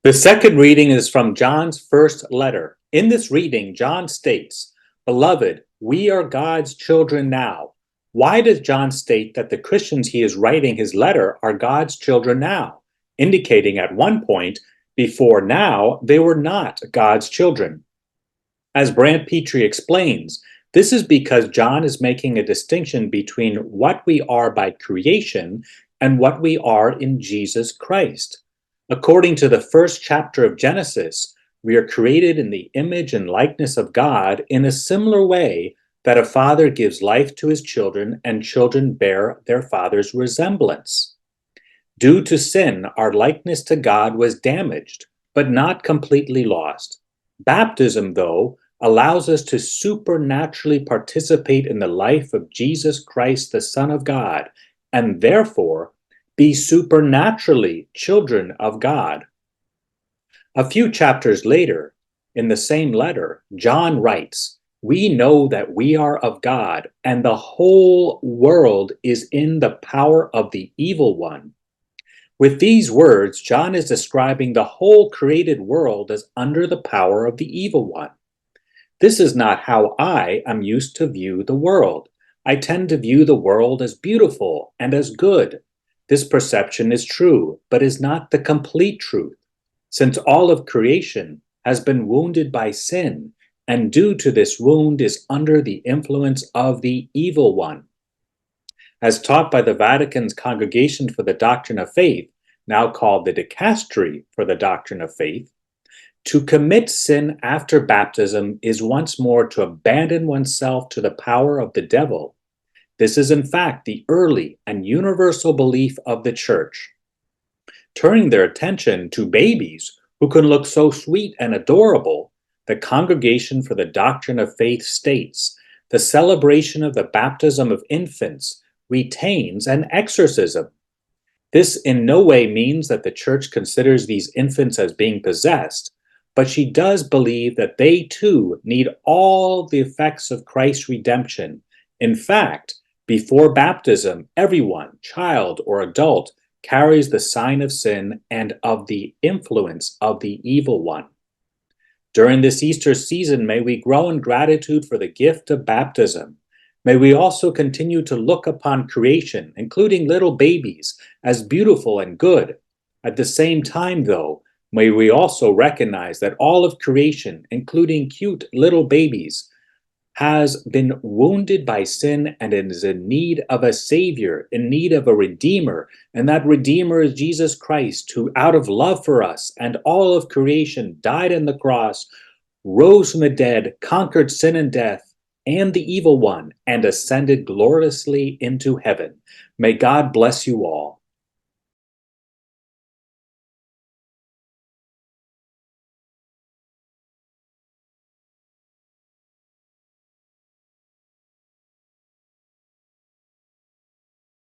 The second reading is from John's first letter. In this reading, John states, "Beloved, we are God's children now." Why does John state that the Christians he is writing his letter are God's children now, indicating at one point, before now, they were not God's children? As Brant Petrie explains, this is because John is making a distinction between what we are by creation and what we are in Jesus Christ. According to the first chapter of Genesis, we are created in the image and likeness of God in a similar way that a father gives life to his children and children bear their father's resemblance. Due to sin, our likeness to God was damaged, but not completely lost. Baptism, though, allows us to supernaturally participate in the life of Jesus Christ, the Son of God, and therefore be supernaturally children of God. A few chapters later, in the same letter, John writes, "We know that we are of God, and the whole world is in the power of the evil one." With these words, John is describing the whole created world as under the power of the evil one. This is not how I am used to view the world. I tend to view the world as beautiful and as good. This perception is true, but is not the complete truth, since all of creation has been wounded by sin, and due to this wound is under the influence of the evil one. As taught by the Vatican's Congregation for the Doctrine of Faith, now called the Dicastery for the Doctrine of Faith, to commit sin after baptism is once more to abandon oneself to the power of the devil. This is in fact the early and universal belief of the Church. Turning their attention to babies who can look so sweet and adorable, the Congregation for the Doctrine of Faith states, "The celebration of the baptism of infants retains an exorcism." This in no way means that the Church considers these infants as being possessed, but she does believe that they too need all the effects of Christ's redemption. In fact, before baptism, everyone, child or adult, carries the sign of sin and of the influence of the evil one. During this Easter season, may we grow in gratitude for the gift of baptism. May we also continue to look upon creation, including little babies, as beautiful and good. At the same time, though, may we also recognize that all of creation, including cute little babies, has been wounded by sin and is in need of a Savior, in need of a Redeemer, and that Redeemer is Jesus Christ, who out of love for us and all of creation died on the cross, rose from the dead, conquered sin and death, and the evil one, and ascended gloriously into heaven. May God bless you all.